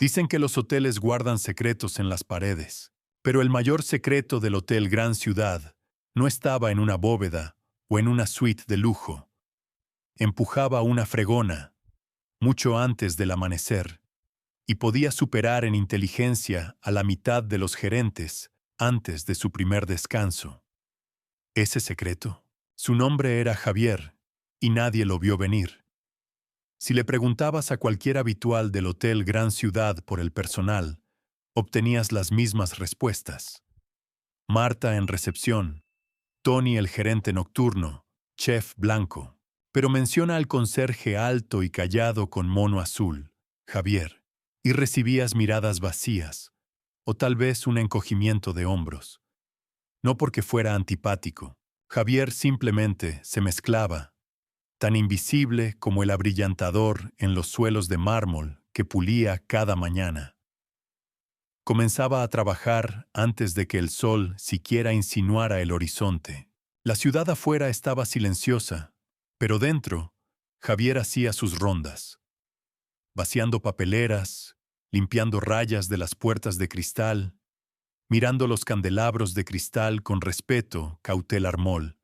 Dicen que los hoteles guardan secretos en las paredes, pero el mayor secreto del Hotel Gran Ciudad no estaba en una bóveda o en una suite de lujo. Empujaba una fregona, mucho antes del amanecer, y podía superar en inteligencia a la mitad de los gerentes antes de su primer descanso. Ese secreto, su nombre era Javier, y nadie lo vio venir. Si le preguntabas a cualquier habitual del Hotel Gran Ciudad por el personal, obtenías las mismas respuestas. Marta en recepción, Tony el gerente nocturno, chef blanco. Pero menciona al conserje alto y callado con mono azul, Javier, y recibías miradas vacías, o tal vez un encogimiento de hombros. No porque fuera antipático, Javier simplemente se mezclaba, tan invisible como el abrillantador en los suelos de mármol que pulía cada mañana. Comenzaba a trabajar antes de que el sol siquiera insinuara el horizonte. La ciudad afuera estaba silenciosa, pero dentro, Javier hacía sus rondas, vaciando papeleras, limpiando rayas de las puertas de cristal, mirando los candelabros de cristal con respeto, cautel mol.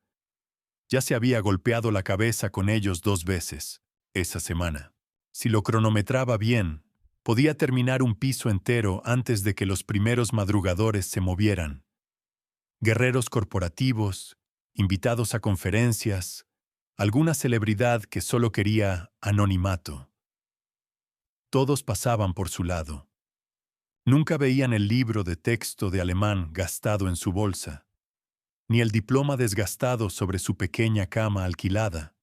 Ya se había golpeado la cabeza con ellos 2 veces esa semana. Si lo cronometraba bien, podía terminar un piso entero antes de que los primeros madrugadores se movieran. Guerreros corporativos, invitados a conferencias, alguna celebridad que solo quería anonimato. Todos pasaban por su lado. Nunca veían el libro de texto de alemán gastado en su bolsa, ni el diploma desgastado sobre su pequeña cama alquilada,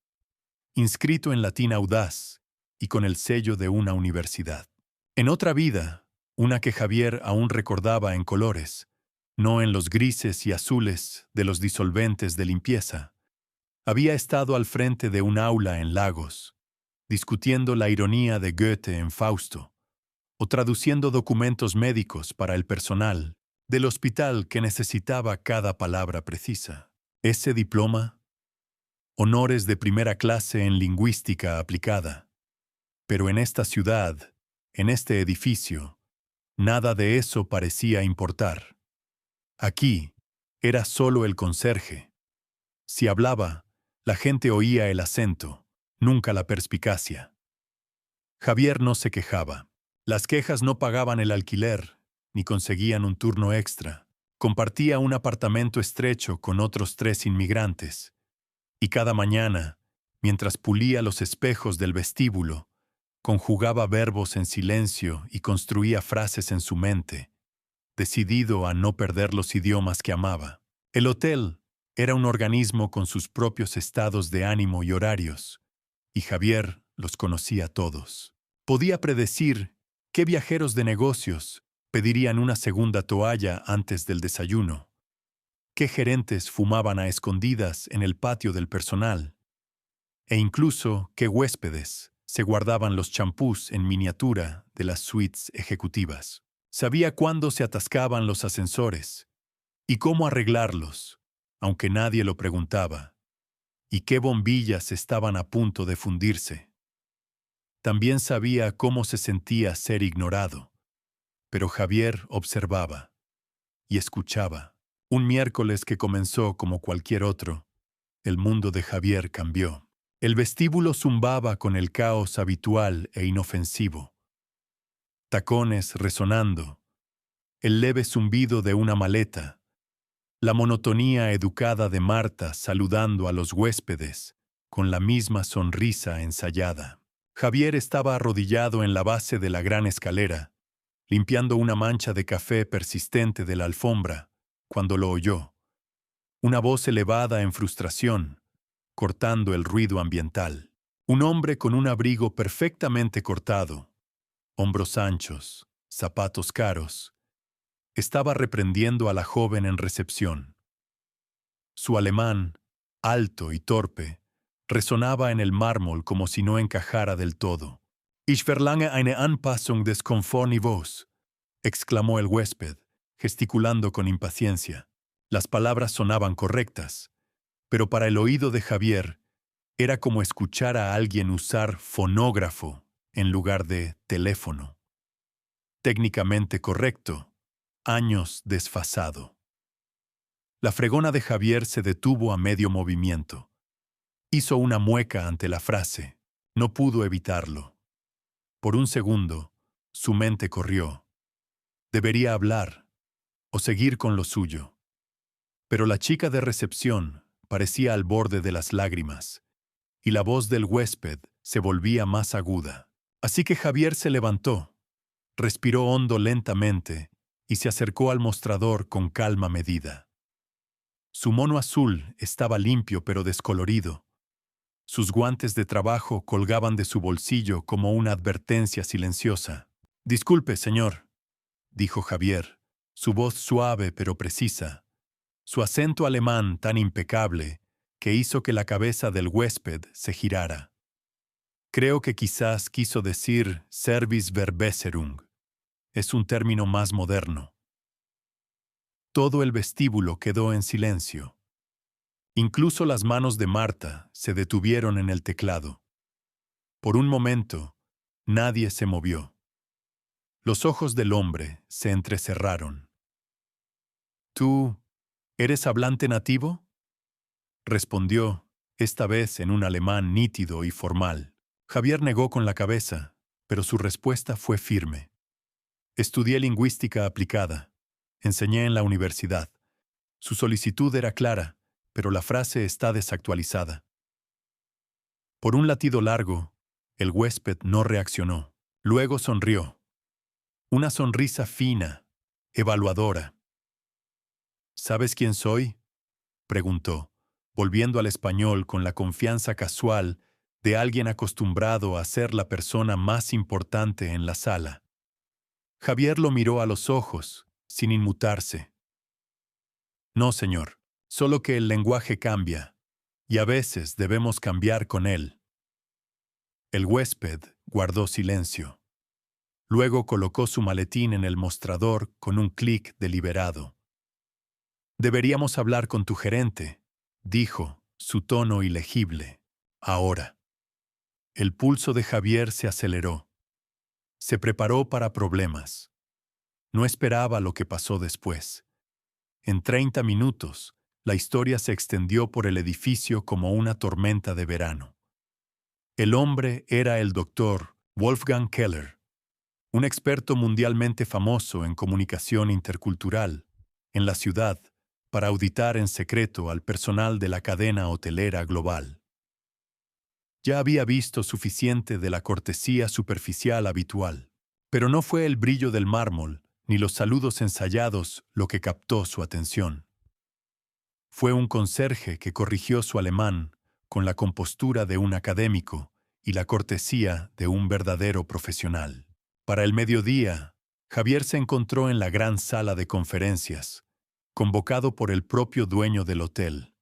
inscrito en latín audaz y con el sello de una universidad. En otra vida, una que Javier aún recordaba en colores, no en los grises y azules de los disolventes de limpieza, había estado al frente de un aula en Lagos, discutiendo la ironía de Goethe en Fausto, o traduciendo documentos médicos para el personal del hospital que necesitaba cada palabra precisa. Ese diploma, honores de primera clase en lingüística aplicada. Pero en esta ciudad, en este edificio, nada de eso parecía importar. Aquí, era solo el conserje. Si hablaba, la gente oía el acento, nunca la perspicacia. Javier no se quejaba. Las quejas no pagaban el alquiler, ni conseguían un turno extra. Compartía un apartamento estrecho con otros 3 inmigrantes. Y cada mañana, mientras pulía los espejos del vestíbulo, conjugaba verbos en silencio y construía frases en su mente, decidido a no perder los idiomas que amaba. El hotel era un organismo con sus propios estados de ánimo y horarios, y Javier los conocía todos. Podía predecir qué viajeros de negocios pedirían una segunda toalla antes del desayuno, qué gerentes fumaban a escondidas en el patio del personal, e incluso qué huéspedes se guardaban los champús en miniatura de las suites ejecutivas. Sabía cuándo se atascaban los ascensores y cómo arreglarlos, aunque nadie lo preguntaba, y qué bombillas estaban a punto de fundirse. También sabía cómo se sentía ser ignorado, pero Javier observaba y escuchaba. Un miércoles que comenzó como cualquier otro, el mundo de Javier cambió. El vestíbulo zumbaba con el caos habitual e inofensivo. Tacones resonando, el leve zumbido de una maleta, la monotonía educada de Marta saludando a los huéspedes con la misma sonrisa ensayada. Javier estaba arrodillado en la base de la gran escalera, limpiando una mancha de café persistente de la alfombra, cuando lo oyó. Una voz elevada en frustración, cortando el ruido ambiental. Un hombre con un abrigo perfectamente cortado, hombros anchos, zapatos caros, estaba reprendiendo a la joven en recepción. Su alemán, alto y torpe, resonaba en el mármol como si no encajara del todo. Ich verlange eine Anpassung des Komfortniveaus, exclamó el huésped, gesticulando con impaciencia. Las palabras sonaban correctas, pero para el oído de Javier era como escuchar a alguien usar fonógrafo en lugar de teléfono. técnicamente correcto, años desfasado. La fregona de Javier se detuvo a medio movimiento. Hizo una mueca ante la frase. No pudo evitarlo. Por un segundo, su mente corrió. Debería hablar o seguir con lo suyo. Pero la chica de recepción parecía al borde de las lágrimas, y la voz del huésped se volvía más aguda. Así que Javier se levantó, respiró hondo lentamente y se acercó al mostrador con calma medida. Su mono azul estaba limpio pero descolorido. Sus guantes de trabajo colgaban de su bolsillo como una advertencia silenciosa. «Disculpe, señor», dijo Javier, su voz suave pero precisa, su acento alemán tan impecable que hizo que la cabeza del huésped se girara. Creo que quizás quiso decir Serviceverbesserung. Es un término más moderno. Todo el vestíbulo quedó en silencio. Incluso las manos de Marta se detuvieron en el teclado. Por un momento, nadie se movió. Los ojos del hombre se entrecerraron. «¿Tú eres hablante nativo?», respondió, esta vez en un alemán nítido y formal. Javier negó con la cabeza, pero su respuesta fue firme. «Estudié lingüística aplicada. Enseñé en la universidad». Su solicitud era clara, pero la frase está desactualizada. Por un latido largo, el huésped no reaccionó. Luego sonrió. Una sonrisa fina, evaluadora. «¿Sabes quién soy?», preguntó, volviendo al español con la confianza casual de alguien acostumbrado a ser la persona más importante en la sala. Javier lo miró a los ojos, sin inmutarse. «No, señor, solo que el lenguaje cambia, y a veces debemos cambiar con él». El huésped guardó silencio. Luego colocó su maletín en el mostrador con un clic deliberado. «Deberíamos hablar con tu gerente», dijo, su tono ilegible. «Ahora». El pulso de Javier se aceleró. Se preparó para problemas. No esperaba lo que pasó después. En 30 minutos, la historia se extendió por el edificio como una tormenta de verano. El hombre era el doctor Wolfgang Keller, un experto mundialmente famoso en comunicación intercultural, en la ciudad, para auditar en secreto al personal de la cadena hotelera global. Ya había visto suficiente de la cortesía superficial habitual, pero no fue el brillo del mármol ni los saludos ensayados lo que captó su atención. Fue un conserje que corrigió su alemán con la compostura de un académico y la cortesía de un verdadero profesional. Para el mediodía, Javier se encontró en la gran sala de conferencias, convocado por el propio dueño del hotel.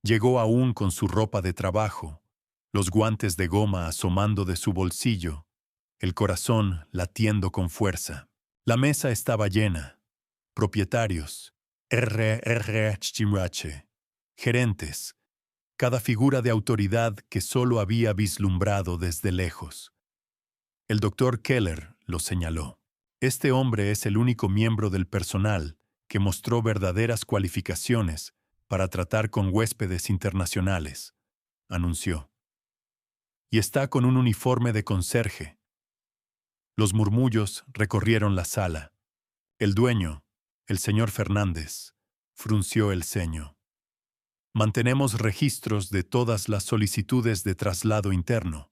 Llegó aún con su ropa de trabajo, los guantes de goma asomando de su bolsillo, el corazón latiendo con fuerza. La mesa estaba llena. Propietarios, gerentes, cada figura de autoridad que solo había vislumbrado desde lejos. El doctor Keller lo señaló. «Este hombre es el único miembro del personal que mostró verdaderas cualificaciones para tratar con huéspedes internacionales», anunció. «Y está con un uniforme de conserje». Los murmullos recorrieron la sala. El dueño, el señor Fernández, frunció el ceño. «Mantenemos registros de todas las solicitudes de traslado interno.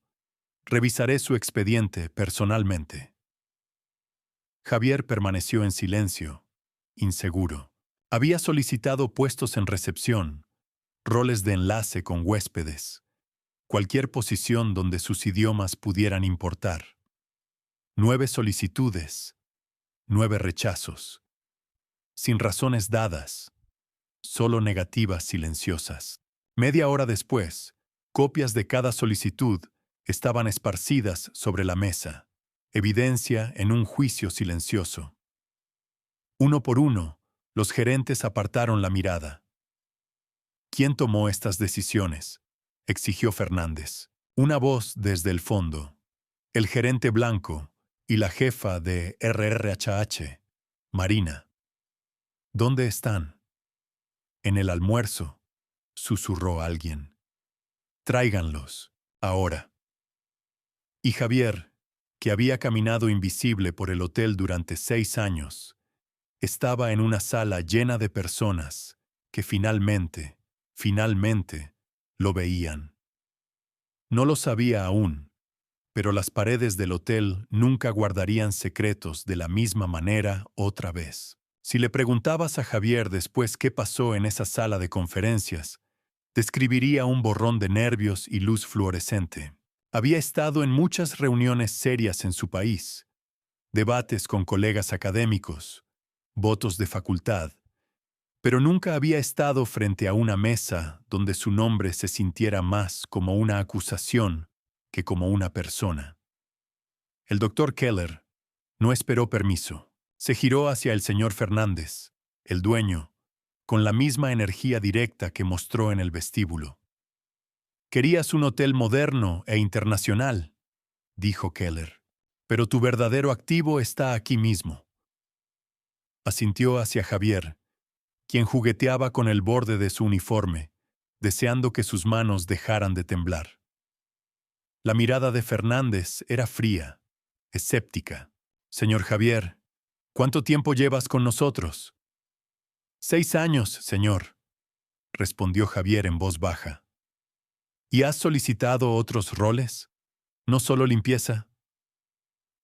Revisaré su expediente personalmente». Javier permaneció en silencio, inseguro. Había solicitado puestos en recepción, roles de enlace con huéspedes, cualquier posición donde sus idiomas pudieran importar. 9 solicitudes, 9 rechazos. Sin razones dadas, solo negativas silenciosas. Media hora después, copias de cada solicitud estaban esparcidas sobre la mesa, evidencia en un juicio silencioso. Uno por uno, los gerentes apartaron la mirada. «¿Quién tomó estas decisiones?», exigió Fernández. Una voz desde el fondo. «El gerente blanco, y la jefa de RRHH, Marina. ¿Dónde están? En el almuerzo, susurró alguien. Tráiganlos, ahora. Y Javier, que había caminado invisible por el hotel durante 6 años, estaba en una sala llena de personas que finalmente, lo veían. No lo sabía aún, pero las paredes del hotel nunca guardarían secretos de la misma manera otra vez. Si le preguntabas a Javier después qué pasó en esa sala de conferencias, describiría un borrón de nervios y luz fluorescente. Había estado en muchas reuniones serias en su país, debates con colegas académicos, votos de facultad, pero nunca había estado frente a una mesa donde su nombre se sintiera más como una acusación que como una persona. El doctor Keller no esperó permiso. Se giró hacia el señor Fernández, el dueño, con la misma energía directa que mostró en el vestíbulo. «Querías un hotel moderno e internacional», dijo Keller, «pero tu verdadero activo está aquí mismo». Asintió hacia Javier, quien jugueteaba con el borde de su uniforme, deseando que sus manos dejaran de temblar. La mirada de Fernández era fría, escéptica. «Señor Javier, ¿cuánto tiempo llevas con nosotros?» «6 años, señor», respondió Javier en voz baja. «¿Y has solicitado otros roles? ¿No solo limpieza?»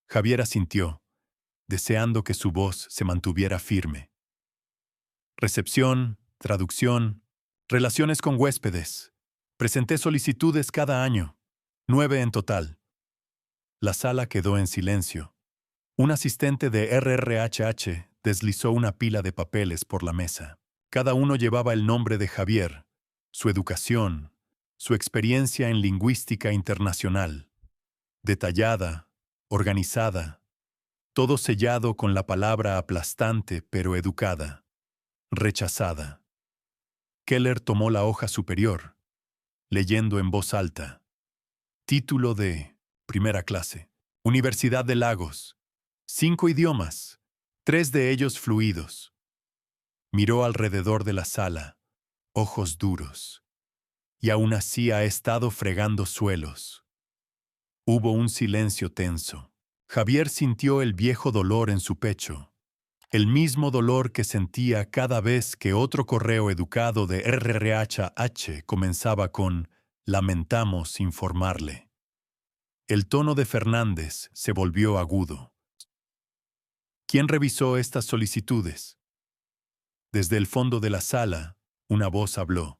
Javier asintió, deseando que su voz se mantuviera firme. «Recepción, traducción, relaciones con huéspedes. Presenté solicitudes cada año, 9 en total». La sala quedó en silencio. Un asistente de RRHH deslizó una pila de papeles por la mesa. Cada uno llevaba el nombre de Javier, su educación, su experiencia en lingüística internacional. Detallada, organizada, todo sellado con la palabra aplastante pero educada. Rechazada. Keller tomó la hoja superior, leyendo en voz alta. Título de primera clase. Universidad de Lagos. 5 idiomas, 3 de ellos fluidos. Miró alrededor de la sala, ojos duros. Y aún así ha estado fregando suelos. Hubo un silencio tenso. Javier sintió el viejo dolor en su pecho, el mismo dolor que sentía cada vez que otro correo educado de RRHH comenzaba con «Lamentamos informarle». El tono de Fernández se volvió agudo. ¿Quién revisó estas solicitudes? Desde el fondo de la sala, una voz habló.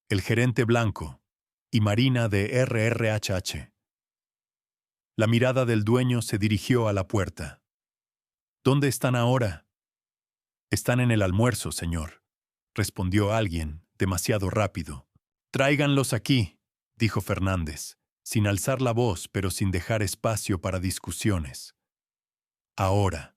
El gerente Blanco y Marina de RRHH. La mirada del dueño se dirigió a la puerta. ¿Dónde están ahora? Están en el almuerzo, señor, respondió alguien, demasiado rápido. Tráiganlos aquí, dijo Fernández, sin alzar la voz pero sin dejar espacio para discusiones. Ahora.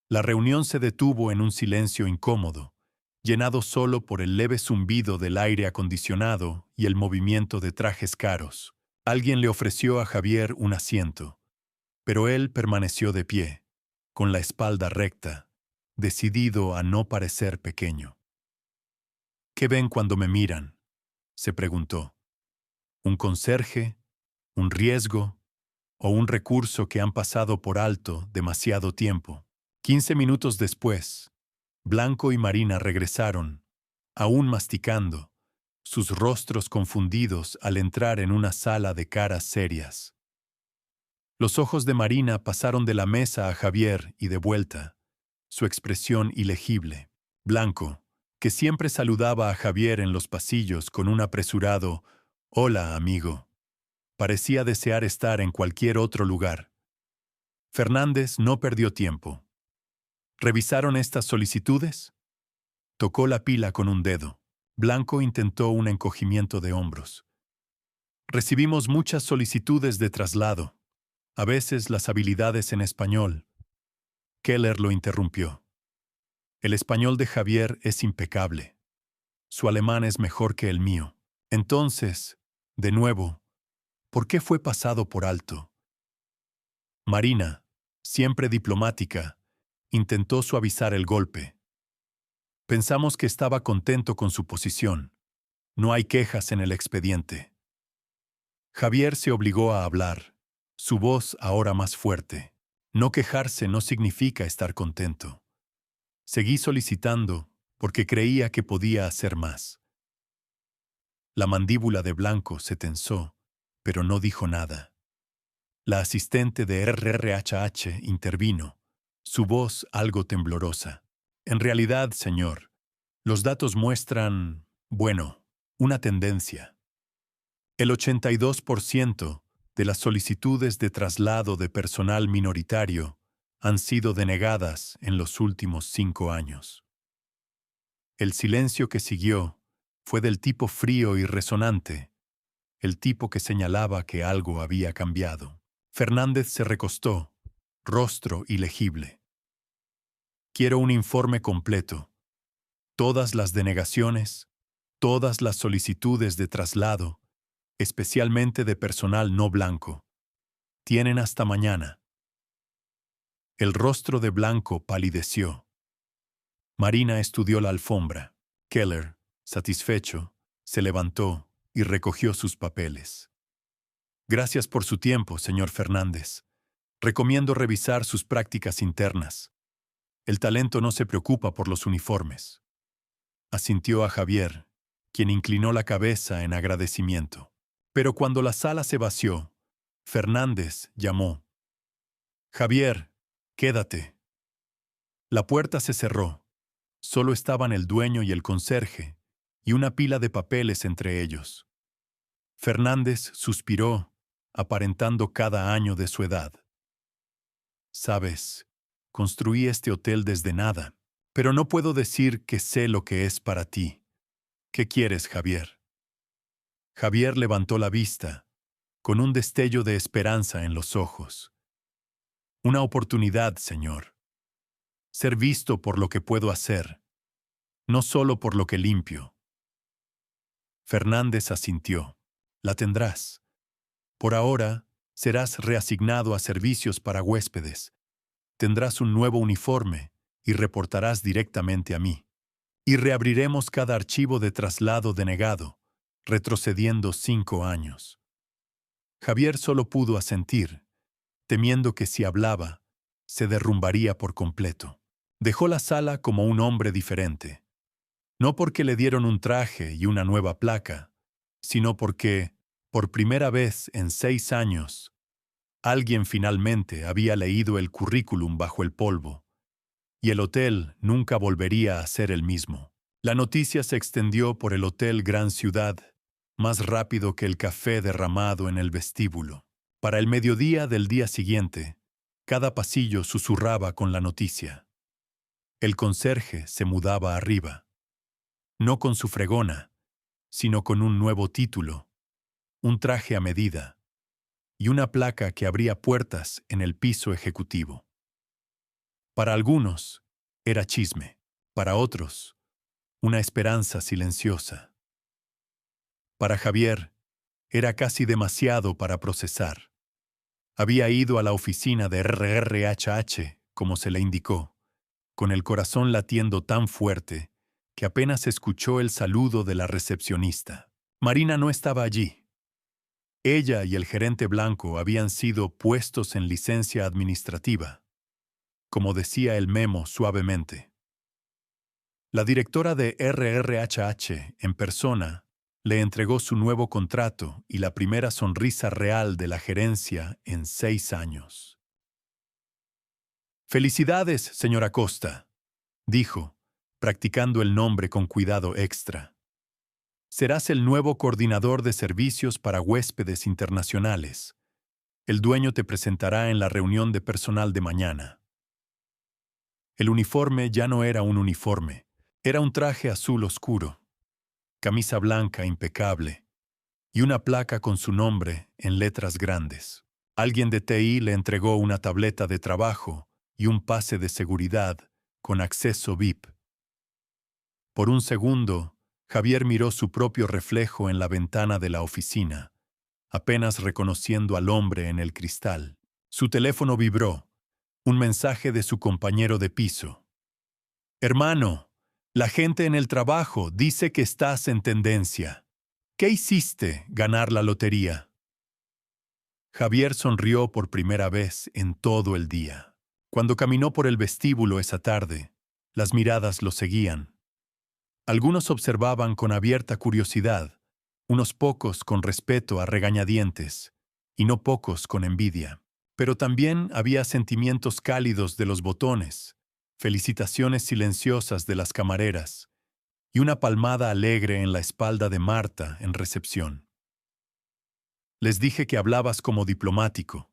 La reunión se detuvo en un silencio incómodo, llenado solo por el leve zumbido del aire acondicionado y el movimiento de trajes caros. Alguien le ofreció a Javier un asiento, pero él permaneció de pie, con la espalda recta, decidido a no parecer pequeño. ¿Qué ven cuando me miran?, se preguntó. ¿Un conserje? ¿Un riesgo? ¿O un recurso que han pasado por alto demasiado tiempo? 15 minutos después, Blanco y Marina regresaron, aún masticando, sus rostros confundidos al entrar en una sala de caras serias. Los ojos de Marina pasaron de la mesa a Javier y de vuelta, su expresión ilegible. Blanco, que siempre saludaba a Javier en los pasillos con un apresurado «Hola, amigo», parecía desear estar en cualquier otro lugar. Fernández no perdió tiempo. ¿Revisaron estas solicitudes? Tocó la pila con un dedo. Blanco intentó un encogimiento de hombros. Recibimos muchas solicitudes de traslado. A veces las habilidades en español. Keller lo interrumpió. El español de Javier es impecable. Su alemán es mejor que el mío. Entonces, de nuevo, ¿por qué fue pasado por alto? Marina, siempre diplomática, intentó suavizar el golpe. Pensamos que estaba contento con su posición. No hay quejas en el expediente. Javier se obligó a hablar, su voz ahora más fuerte. No quejarse no significa estar contento. Seguí solicitando porque creía que podía hacer más. La mandíbula de Blanco se tensó, pero no dijo nada. La asistente de RRHH intervino, su voz algo temblorosa. En realidad, señor, los datos muestran, bueno, una tendencia. El 82% de las solicitudes de traslado de personal minoritario han sido denegadas en los últimos 5 años. El silencio que siguió fue del tipo frío y resonante, el tipo que señalaba que algo había cambiado. Fernández se recostó, rostro ilegible. Quiero un informe completo. Todas las denegaciones, todas las solicitudes de traslado, especialmente de personal no blanco. Tienen hasta mañana. El rostro de Blanco palideció. Marina estudió la alfombra. Keller, satisfecho, se levantó y recogió sus papeles. Gracias por su tiempo, señor Fernández. Recomiendo revisar sus prácticas internas. El talento no se preocupa por los uniformes. Asintió a Javier, quien inclinó la cabeza en agradecimiento. Pero cuando la sala se vació, Fernández llamó. Javier, quédate. La puerta se cerró. Solo estaban el dueño y el conserje, y una pila de papeles entre ellos. Fernández suspiró, aparentando cada año de su edad. Sabes, construí este hotel desde nada, pero no puedo decir que sé lo que es para ti. ¿Qué quieres, Javier? Javier levantó la vista, con un destello de esperanza en los ojos. Una oportunidad, señor. Ser visto por lo que puedo hacer, no solo por lo que limpio. Fernández asintió. La tendrás. Por ahora, serás reasignado a servicios para huéspedes. Tendrás un nuevo uniforme y reportarás directamente a mí. Y reabriremos cada archivo de traslado denegado, retrocediendo 5 años. Javier solo pudo asentir, temiendo que si hablaba, se derrumbaría por completo. Dejó la sala como un hombre diferente. No porque le dieron un traje y una nueva placa, sino porque, por primera vez en 6 años, alguien finalmente había leído el currículum bajo el polvo, y el hotel nunca volvería a ser el mismo. La noticia se extendió por el Hotel Gran Ciudad, más rápido que el café derramado en el vestíbulo. Para el mediodía del día siguiente, cada pasillo susurraba con la noticia. El conserje se mudaba arriba. No con su fregona, sino con un nuevo título, un traje a medida y una placa que abría puertas en el piso ejecutivo. Para algunos, era chisme. Para otros, una esperanza silenciosa. Para Javier, era casi demasiado para procesar. Había ido a la oficina de RRHH, como se le indicó, con el corazón latiendo tan fuerte que apenas escuchó el saludo de la recepcionista. Marina no estaba allí. Ella y el gerente Blanco habían sido puestos en licencia administrativa, como decía el memo suavemente. La directora de RRHH, en persona, le entregó su nuevo contrato y la primera sonrisa real de la gerencia en 6 años. «Felicidades, señora Costa», dijo, practicando el nombre con cuidado extra. Serás el nuevo coordinador de servicios para huéspedes internacionales. El dueño te presentará en la reunión de personal de mañana. El uniforme ya no era un uniforme, era un traje azul oscuro, camisa blanca impecable y una placa con su nombre en letras grandes. Alguien de TI le entregó una tableta de trabajo y un pase de seguridad con acceso VIP. Por un segundo, Javier miró su propio reflejo en la ventana de la oficina, apenas reconociendo al hombre en el cristal. Su teléfono vibró. Un mensaje de su compañero de piso. Hermano, la gente en el trabajo dice que estás en tendencia. ¿Qué hiciste? ¿Ganar la lotería? Javier sonrió por primera vez en todo el día. Cuando caminó por el vestíbulo esa tarde, las miradas lo seguían. Algunos observaban con abierta curiosidad, unos pocos con respeto a regañadientes, y no pocos con envidia. Pero también había sentimientos cálidos de los botones, felicitaciones silenciosas de las camareras, y una palmada alegre en la espalda de Marta en recepción. Les dije que hablabas como diplomático,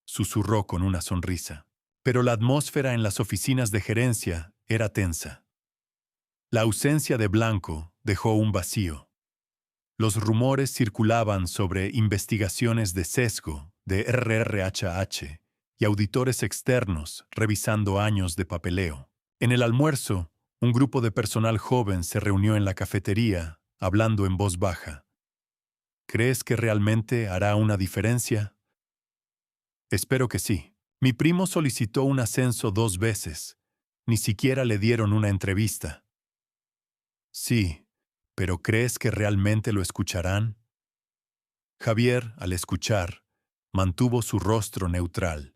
susurró con una sonrisa. Pero la atmósfera en las oficinas de gerencia era tensa. La ausencia de Blanco dejó un vacío. Los rumores circulaban sobre investigaciones de sesgo de RRHH y auditores externos revisando años de papeleo. En el almuerzo, un grupo de personal joven se reunió en la cafetería, hablando en voz baja. ¿Crees que realmente hará una diferencia? Espero que sí. Mi primo solicitó un ascenso 2 veces. Ni siquiera le dieron una entrevista. Sí, pero ¿crees que realmente lo escucharán? Javier, al escuchar, mantuvo su rostro neutral.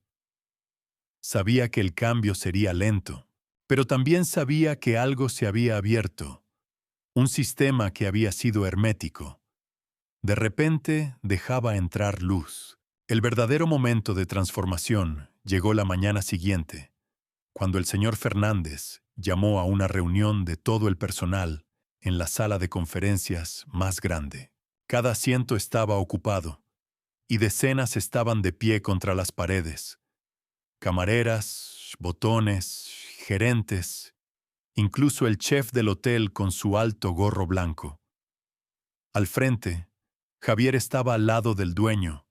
Sabía que el cambio sería lento, pero también sabía que algo se había abierto, un sistema que había sido hermético. De repente dejaba entrar luz. El verdadero momento de transformación llegó la mañana siguiente, cuando el señor Fernández llamó a una reunión de todo el personal en la sala de conferencias más grande. Cada asiento estaba ocupado, y decenas estaban de pie contra las paredes. Camareras, botones, gerentes, incluso el chef del hotel con su alto gorro blanco. Al frente, Javier estaba al lado del dueño,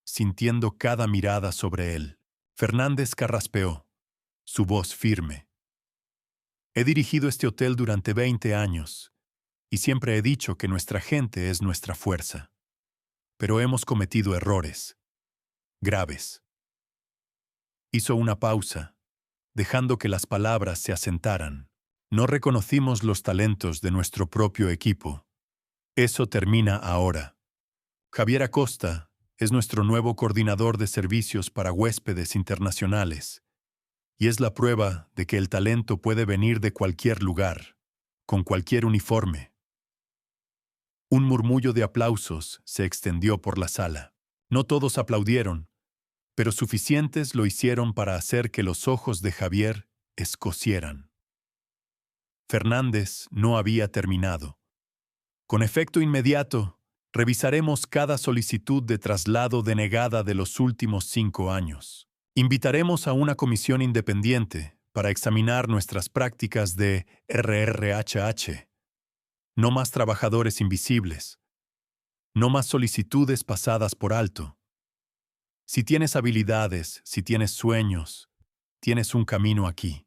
sintiendo cada mirada sobre él. Fernández carraspeó, su voz firme. He dirigido este hotel durante 20 años, y siempre he dicho que nuestra gente es nuestra fuerza. Pero hemos cometido errores, graves. Hizo una pausa, dejando que las palabras se asentaran. No reconocimos los talentos de nuestro propio equipo. Eso termina ahora. Javier Acosta es nuestro nuevo coordinador de servicios para huéspedes internacionales, y es la prueba de que el talento puede venir de cualquier lugar, con cualquier uniforme. Un murmullo de aplausos se extendió por la sala. No todos aplaudieron, pero suficientes lo hicieron para hacer que los ojos de Javier escocieran. Fernández no había terminado. Con efecto inmediato, revisaremos cada solicitud de traslado denegada de los últimos 5 años. Invitaremos a una comisión independiente para examinar nuestras prácticas de RRHH. No más trabajadores invisibles. No más solicitudes pasadas por alto. Si tienes habilidades, si tienes sueños, tienes un camino aquí.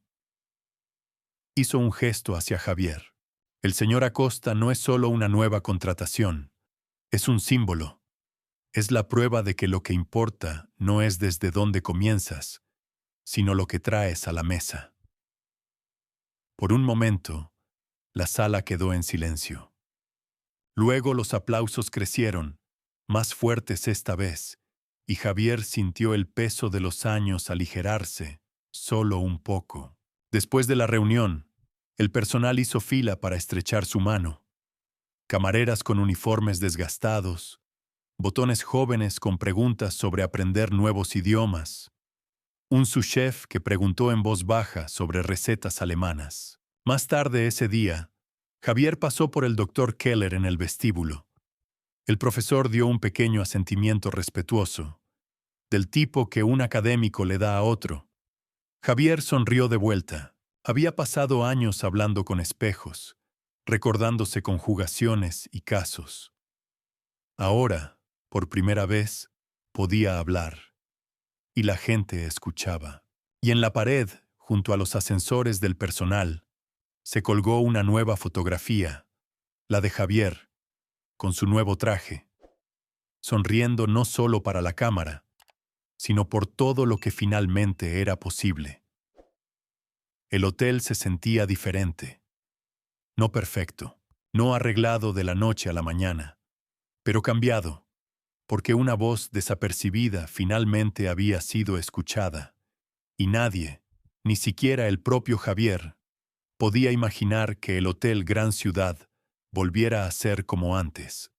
Hizo un gesto hacia Javier. El señor Acosta no es solo una nueva contratación, es un símbolo. Es la prueba de que lo que importa no es desde dónde comienzas, sino lo que traes a la mesa. Por un momento, la sala quedó en silencio. Luego los aplausos crecieron, más fuertes esta vez, y Javier sintió el peso de los años aligerarse, solo un poco. Después de la reunión, el personal hizo fila para estrechar su mano. Camareras con uniformes desgastados, botones jóvenes con preguntas sobre aprender nuevos idiomas, un sous-chef que preguntó en voz baja sobre recetas alemanas. Más tarde ese día, Javier pasó por el doctor Keller en el vestíbulo. El profesor dio un pequeño asentimiento respetuoso, del tipo que un académico le da a otro. Javier sonrió de vuelta. Había pasado años hablando con espejos, recordándose conjugaciones y casos. Ahora, por primera vez, podía hablar, y la gente escuchaba. Y en la pared, junto a los ascensores del personal, se colgó una nueva fotografía, la de Javier, con su nuevo traje, sonriendo no solo para la cámara, sino por todo lo que finalmente era posible. El hotel se sentía diferente. No perfecto, no arreglado de la noche a la mañana, pero cambiado, porque una voz desapercibida finalmente había sido escuchada, y nadie, ni siquiera el propio Javier, podía imaginar que el Hotel Gran Ciudad volviera a ser como antes.